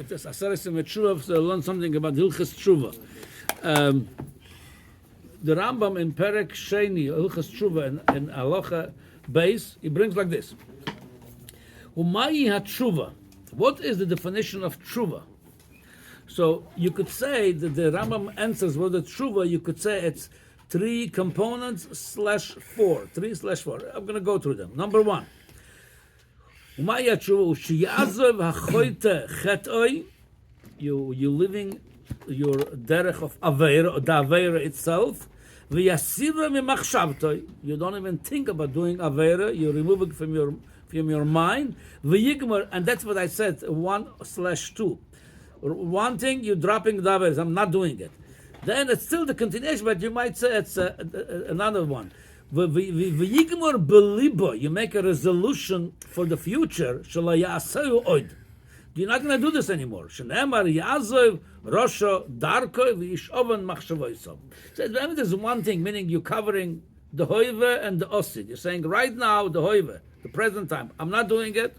just Aseres Tshuva, so learn something about Hilchas Tshuva. The Rambam in Perek Sheni, Hilchas Tshuva, in Halacha base, he brings like this. Umayi HaTshuva. What is the definition of Tshuva? So you could say that the Rambam answers what the Tshuva, you could say it's 3 components /4. 3/4. I'm going to go through them. Number 1. Umayi HaTshuva, Ushiyazov HaChoyte Chetoi. You're living your derech of Aveira, or the Aveira itself. V'yasira mimachshavtoi. You don't even think about doing Aveira. You remove it from your mind. V'yigmar, and that's what I said, 1/2. One thing, you're dropping the Aveira. I'm not doing it. Then it's still the continuation, but you might say it's another one. V'yigmar belibo. You make a resolution for the future. Shalayasayu oid. You're not going to do this anymore. Shenemar Yazov Rosho Darko V'Yishovan Machshavoisom. So there's one thing, meaning you're covering the Hoive and the Osid. You're saying right now the Hoive, the present time, I'm not doing it,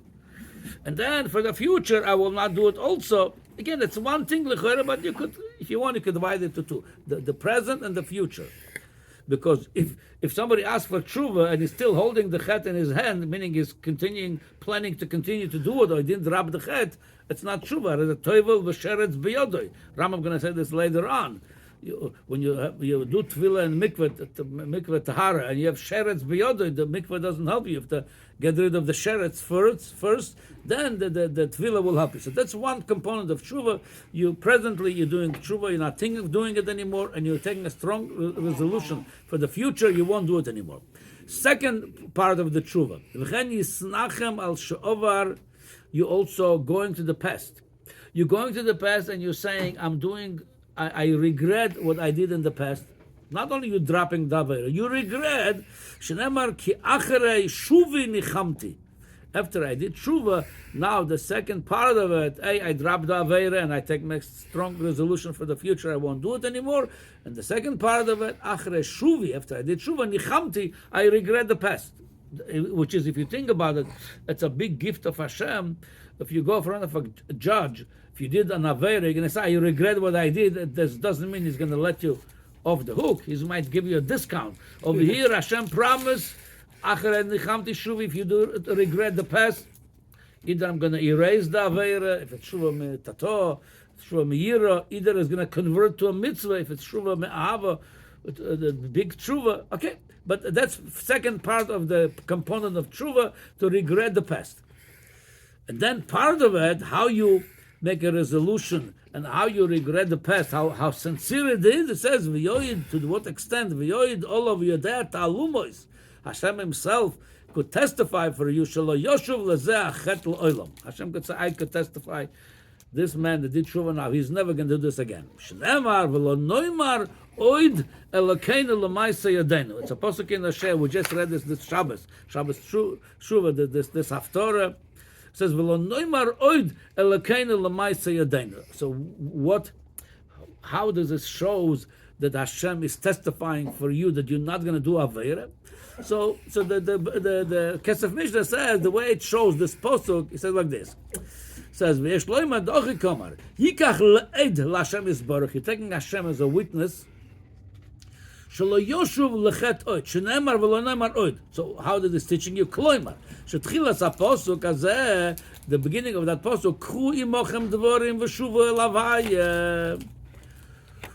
and then for the future I will not do it also. Again, it's one thing, but you could, if you want, you could divide it to 2: the present and the future. Because if somebody asks for tshuva and he's still holding the chet in his hand, meaning he's planning to continue to do it, or he didn't drop the chet, it's not tshuva. It's a toivel v'sheretz b'yodoi. Rambam going to say this later on. When you do tefillah and mikveh tahara, and you have sheretz b'yodoi, the mikveh doesn't help you. You have to get rid of the sheretz first, then the tefillah will help you. So that's one component of tshuva. You're doing tshuva, you're not thinking of doing it anymore, and you're taking a strong resolution for the future, you won't do it anymore. Second part of the tshuva, v'chen yisnachem al she'ovar, you're also going to the past. You're going to the past and you're saying, I regret what I did in the past. Not only you dropping davar, you regret. Shenemar ki acharei shuvi nichamti. After I did tshuva, now the second part of it, I dropped the avera and I take my strong resolution for the future. I won't do it anymore. And the second part of it, acharei shuvi. After I did tshuva nichamti, I regret the past. Which is, if you think about it, it's a big gift of Hashem. If you go in front of a judge, if you did an avera, you're going to say, I regret what I did. This doesn't mean he's going to let you off the hook. He might give you a discount. Over here, Hashem promised, if you do regret the past, either I'm going to erase the avera, if it's shuva me tato, shuva me yira, either it's going to convert to a mitzvah, if it's shuva me ahava, the big tshuva. Okay, but that's second part of the component of tshuva, to regret the past. And then part of it, how you make a resolution and how you regret the past, how sincere it is. It says, V'yoid, to what extent, V'yoid all of Yodea Ta'alumois. Hashem himself could testify for you, Shalo Yoshuv Lezeh Achet L'Olam. Hashem could say, I could testify, this man that did tshuva now, he's never going to do this again. Shneimar V'lo Noimar Oid Elokeinu L'maisa Yadenu. It's a pasuk in the Sheh. We just read this Shabbos Tshuva, this Haftorah. It says, "V'lo noimar oid elokeinu l'maisa yadeinu." So how does this shows that Hashem is testifying for you that you're not going to do avera? So the Kesef Mishnah says, the way it shows this pasuk, it says like this. It says, "V'yesh loimar dochi kamar yikach le'ed l'Hashem yisbarach." You're taking Hashem as a witness. Shelo yoshuv lechet oid. Shenemar v'lo neimar oid. So how did this teaching you? Kloimar. Shetchilas ha-posuk hazeh, the beginning of that posuk, K'chu imochem dvorim v'shuvu elavai.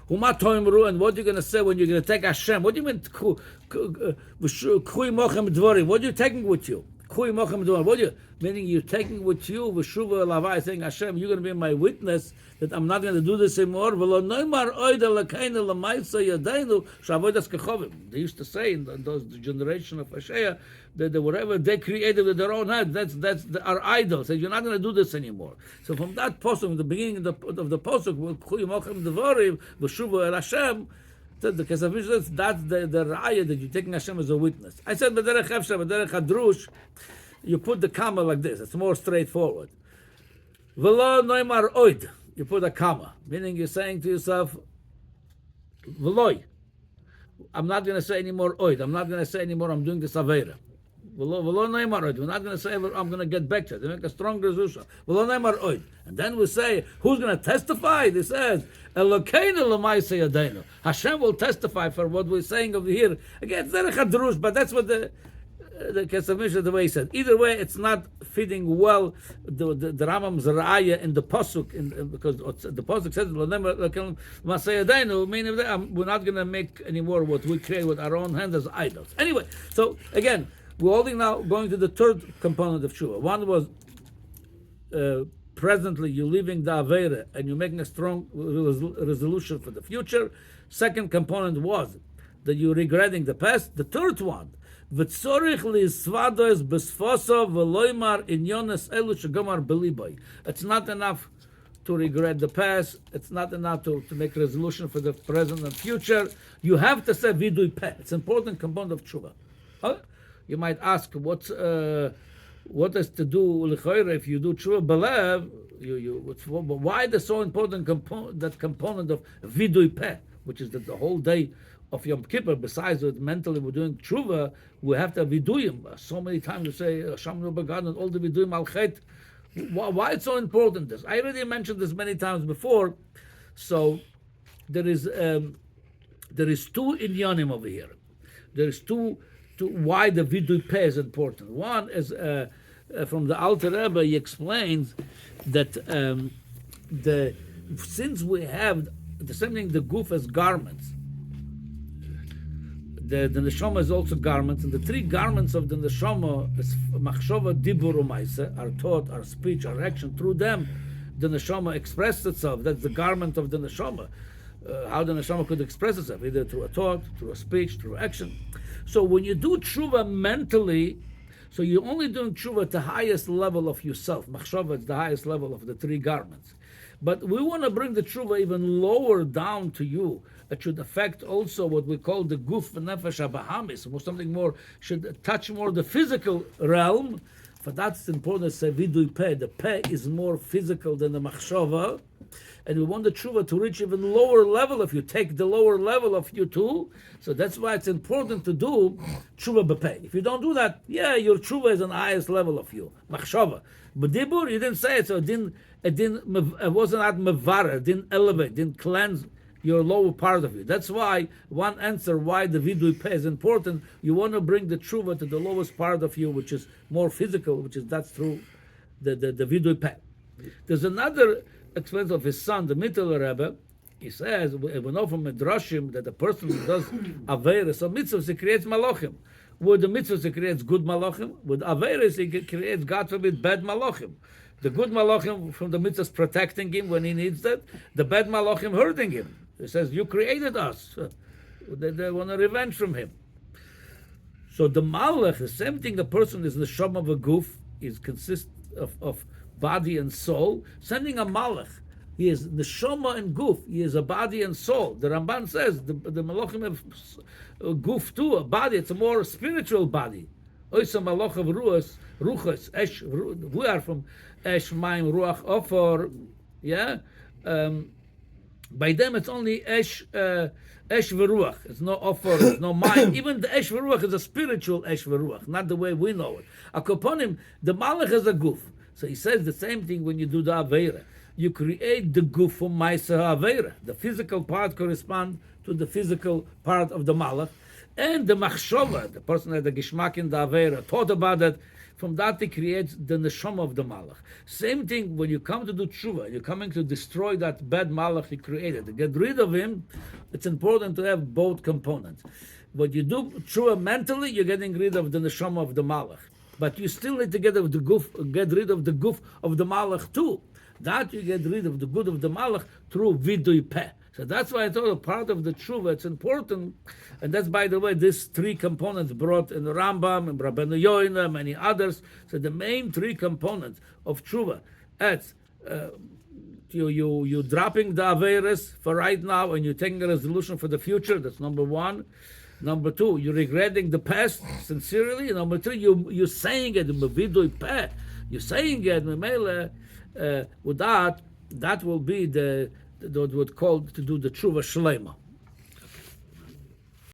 Huma toimru, and what you're going to say when you're going to take Hashem? What do you mean, K'chu imochem dvorim? What are you taking with you? K'chu imochem dvorim. What are you, meaning you're taking with you, v'shuvu elavai, saying, Hashem, you're going to be my witness that I'm not going to do this anymore. They used to say in those generation of Hashaya that whatever they created with their own hand, that's our idol. So you're not going to do this anymore. So from that posuk, the beginning of the posuk, the Kesef, that's the raya that you're taking Hashem as a witness. I said, B'derech Efshar, B'derech Hadrush, you put the comma like this. It's more straightforward. V'lo noimar oid. You put a comma, meaning you're saying to yourself, V'loi, I'm not going to say any more oid. I'm not going to say anymore I'm doing this avera. We're not going to say, I'm going to get back to it. They make a strong resolution. And then we say, who's going to testify? It says, Hashem will testify for what we're saying over here. Again, it's not a chadrush, but that's what the Kesef Mishnah, the way he said. Either way, it's not fitting well the Rambam's raya in the pasuk, because the pasuk says, meaning we're not going to make anymore what we create with our own hands as idols. Anyway, so again, we're only now going to the third component of Teshuva. One was presently you're leaving the Aveira and you're making a strong resolution for the future. Second component was that you're regretting the past. The third one, it's not enough to regret the past. It's not enough to make resolution for the present and future. You have to say vidui peh. It's an important component of tshuva. Huh? You might ask, what is to do if you do tshuva belev? Why the so important that component of vidui peh, which is the whole day of Yom Kippur? Besides that, mentally we're doing tshuva, we have to viduyim. So many times we say Hashem Began and all the viduyim al chet. Why it's so important? This I already mentioned this many times before. So there is two inyanim over here. There is two why the vidui peh is important. One is from the Alter Rebbe. He explains that since we have the same thing, the goof as garments. The neshama is also garments, and the three garments of the neshama is machshava, dibur, u'maisa, our thought, our speech, our action. Through them, the neshama expresses itself. That's the garment of the neshama. How the neshama could express itself, either through a thought, through a speech, through action. So when you do tshuva mentally, so you're only doing tshuva at the highest level of yourself. Machshava is the highest level of the three garments. But we want to bring the tshuva even lower down to you. It should affect also what we call the guf v'nefesh habahamis, or something more, should touch more the physical realm. For that's important to say vidui peh. The peh is more physical than the machshava. And we want the tshuva to reach even lower level of you. Take the lower level of you too. So that's why it's important to do tshuva b'peh. If you don't do that, your tshuva is on the highest level of you. Machshava. But dibur, you didn't say it, so it wasn't at mevarer, didn't elevate, didn't cleanse your lower part of you. That's why one answer why the vidui peh is important. You want to bring the tshuva to the lowest part of you, which is more physical, that's through the vidui peh. There's another experience of his son, the Mittel Rebbe. He says, we know from Midrashim that the person who does Averis, so mitzvahs, he creates malachim. With the mitzvahs, he creates good malachim. With Averis, he creates, God forbid, bad malachim. The good malachim from the mitzvahs protecting him when he needs that. The bad malachim hurting him. He says, you created us. They want a revenge from him. So the malach, the same thing, the person is the shom of a goof, consists of body and soul. Sending a malach, he is neshama and guf. He is a body and soul. The Ramban says the malachim have guf too, a body. It's a more spiritual body. Oisa malach of ruchas, esh. We are from esh, mayim, ruach, ofor. Yeah. By them, it's only esh v'ruach. It's no ofor, it's no mayim. Even the esh v'ruach is a spiritual esh v'ruach, not the way we know it. Akoponim, the malach is a guf. So he says the same thing when you do the Aveira. You create the guf from Maisa Aveira. The physical part corresponds to the physical part of the Malach. And the Machshova, the person that had the Gishmak in the Aveira, thought about it. From that he creates the Neshama of the Malach. Same thing when you come to do Tshuva, you're coming to destroy that bad Malach he created. To get rid of him, it's important to have both components. When you do Tshuva mentally, you're getting rid of the Neshama of the Malach. But you still need to get rid of the guf of the malach too. That you get rid of the good of the malach through vidui peh. So that's why I thought a part of the tshuva, it's important. And that's, by the way, these three components brought in the Rambam and Rabbeinu Yoina, many others. So the main three components of tshuva, it's you dropping the averes for right now and you're taking a resolution for the future. That's number one. Number two, you're regretting the past sincerely. Number three, you're saying it, you're saying it, with that will be what called to do the tshuva shlema.